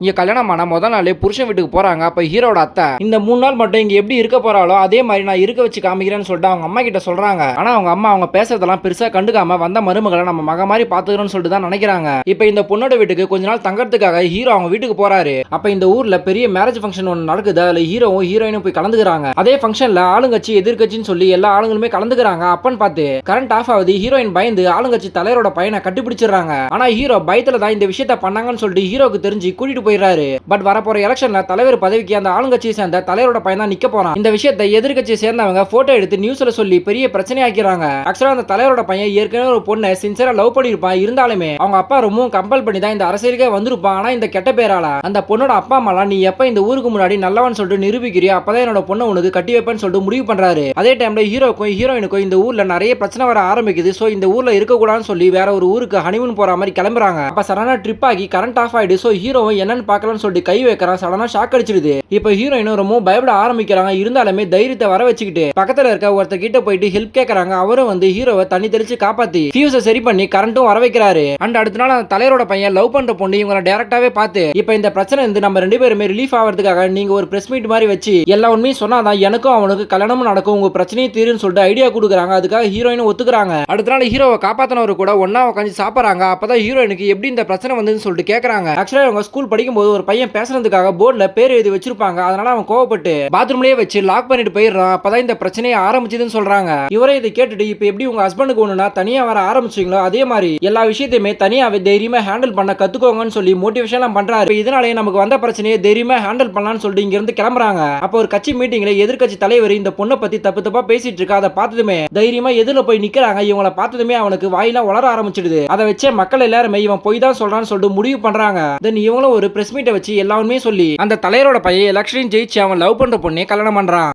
இங்க கல்யாணமான முதல் நாளே புருஷன் வீட்டுக்கு போறாங்க. அப்ப ஹீரோட அத்தை இந்த 3 நாள் மட்டும் இங்க எப்படி இருக்க போறாளோ அதே மாதிரி நான் இருக்க வச்சு காமிக்கிறேன்னு சொல்லிட்டு அவங்க அம்மா கிட்ட சொல்றாங்க. ஆனா அவங்க அம்மா அவங்க பேசுறதெல்லாம் பெருசா கண்டுக்காம வந்த மருமகளை நம்ம மக மாதிரி பாத்துக்கிறோம்னு சொல்லிட்டு தான் நினைக்கிறாங்க. இப்ப இந்த பொண்ணோட வீட்டுக்கு கொஞ்ச நாள் தங்கறதுக்காக ஹீரோ அவங்க வீட்டுக்கு போறாரு. அப்ப இந்த ஊர்ல பெரிய மேரேஜ் ஃபங்க்ஷன் ஒன்று நடக்குது. அதுல ஹீரோவும் ஹீரோயினும் போய் கலந்துக்கிறாங்க. அதே ஃபங்க்ஷன்ல ஆளுங்கட்சி எதிர்கட்சின்னு சொல்லி எல்லா ஆளுங்களுமே கலந்துக்கிறாங்க. அப்பன்னு பார்த்து கரண்ட் ஆஃப் ஆகுது. ஹீரோயின் பயந்து ஆளுங்கட்சி தலைவரோட பையனை கட்டிப்பிடிச்சிடறாங்க. ஆனா ஹீரோ பயத்துல தான் இந்த விஷயத்த பண்ணாங்கன்னு சொல்லிட்டு ஹீரோக்கு தெரிஞ்சு கூட்டிட்டு போயிடுறாரு. பட் வரப்போற எலெக்ஷன்ல தலைவர் பதவிக்கு அந்த ஆளுங்கட்சியை சேர்ந்த தலைவரோட பையன் தான் நிக்க போறான். இந்த விஷயத்தை எதிர்கட்சியை சேர்ந்தவங்க போட்டோ எடுத்து நியூஸ்ல சொல்லி பெரிய பிரச்சனை ஆக்கிறாங்க. ஆக்சுவலா அந்த தலைவரோட பையன் ஏற்கனவே ஒரு பொண்ணை சின்சியரா லவ் பண்ணிருப்பான். இருந்தாலுமே அவங்க அப்பா ரொம்பவும் கம்பல் பண்ணி தான் இந்த அரசியலுக்கே வந்திருப்பான். ஆனா இந்த கெட்ட பேரால அந்த பொண்ணோட அப்பா அம்மாலாம் நீ எப்ப இந்த ஊருக்கு முன்னாடி நல்லவன் சொல்லிட்டு நிரூபிக்கிறியோ அப்பதான் என்னோட பொண்ணை உனக்கு கட்டி வைப்பேன்னு சொல்லிட்டு முடிவு பண்றாரு. அதே டைம்ல ஹீரோக்கும் ஹீரோயினுக்கும் இந்த ஊர்ல நிறைய பிரச்சனை வர ஆரம்பிக்குது. சோ இந்த ஊர்ல இருக்க கூடாதுன்னு சொல்லி வேற ஒரு ஊருக்கு ஹனிமூன் போற மாதிரி கிளம்புறாங்க. அப்ப சடனா ட்ரிப் ஆகி கரண்ட் ஆஃப் ஆயிடு. சோ ஹீரோவும் என்னன்னு பார்க்கலாம்னு சொல்லிட்டு கை வைக்கிறான். சடனா ஷாக் அடிச்சிடுது. இப்ப ஹீரோயினும் ரொம்ப பயப்பட ஆரம்பிக்கிறாங்க. இருந்தாலுமே தைரியத்தை வர வச்சுக்கிட்டு பக்கத்துல இருக்க ஒருத்தர் கிட்ட போயிட்டு ஹெல்ப் கேட்கறாங்க. அவரும் வந்து ஹீரோவை தண்ணி தெளிச்சு காப்பாத்தி ஃபியூஸை சரி பண்ணி கரண்ட்டும் வர வைக்கிறாரு. அண்ட் அடுத்த நாள் அந்த தலைவரோட பையன் லவ் பண்ற பொண்ணு இவங்களை டைரக்டாவே பார்த்து இப்ப இந்த பிரச்சனை இருந்து நம்ம 2 பேருமே ரிலீஃப் ஆகிறதுக்காக நீங்க ஒரு பிரஸ் மீட் மாதிரி வச்சு எல்லா உண்மையும் சொன்னாதான் எனக்கும் அவனுக்கு கல்யாணமும் நடக்கும், உங்க பிரச்சனையும் தீருன்னு சொல்லிட்டு ஐடியா கொடுக்குறாங்க. அதுக்காக ஹீரோயினும் ஒத்துக்குறாங்க. அடுத்த நாள் ஹீரோவை காப்பாத்தினவர் கூட ஒன்னா உட்காந்து சாப்பிடுறாங்க. அப்பதான் ஹீரோயினுக்கு எப்படி இந்த பிரச்சனை வந்ததுன்னு சொல்லிட்டு கேட்கறாங்க. ஆக்சுவலா அவங்க ஸ்கூல் படிக்கும் போது ஒரு பையன் பேசுறதுக்காக போர்டுல பேர் எழுதி வச்சிருப்பாங்க. அதனால அவன் கோவப்பட்டு பாத்ரூம்லயே வச்சு லாக் பண்ணிட்டு போயிடுறான். அப்பதான் இந்த பிரச்சனையை ஆரம்பிச்சதுன்னு சொல்றாங்க. இவரே இதை கேட்டுட்டு இப்ப எப்படி உங்க ஹஸ்பண்டுக்கு ஒண்ணுனா தனியா வர ஆரம்பிச்சீங்களோ அதே மாதிரி எல்லா விஷயத்தையுமே தனியாவே தைரியமா ஹேண்டில் பண்ண கத்துக்கோங்கன்னு சொல்லி மோட்டிவேஷன் பண்றாரு. இதனாலே நமக்கு வந்த பிரச்சனையை தைரியமா ஹேண்டில் பண்ணலாம்னு சொல்லிட்டு இங்க இருந்து கிளம்புறாங்க. அப்போ ஒரு கட்சி மீட்டிங்ல எதிர்கட்சி தலைவர் இந்த பொண்ணை பத்தி தப்பு தப்பா பேசிட்டு இருக்கா. அதை பார்த்ததுமே தைரியமா எதிரில போய் நிக்கிறாங்க. இவங்களை பார்த்ததுமே அவனுக்கு வாயிலாம் வளர ஆரம்பிச்சிடுது. அதை வச்சே மக்கள் எல்லாருமே இவன் போய் தான் சொல்றான்னு சொல்லிட்டு முடிவு பண்றாங்க. தென் இவங்களும் ஒரு பிரஸ் மீட்டை வச்சு எல்லாருமே சொல்லி அந்த தலைவரோட பையன் எலெக்ஷன் ஜெயிச்சு அவன் லவ் பண்ற பொண்ணே கல்யாணம் பண்றான்.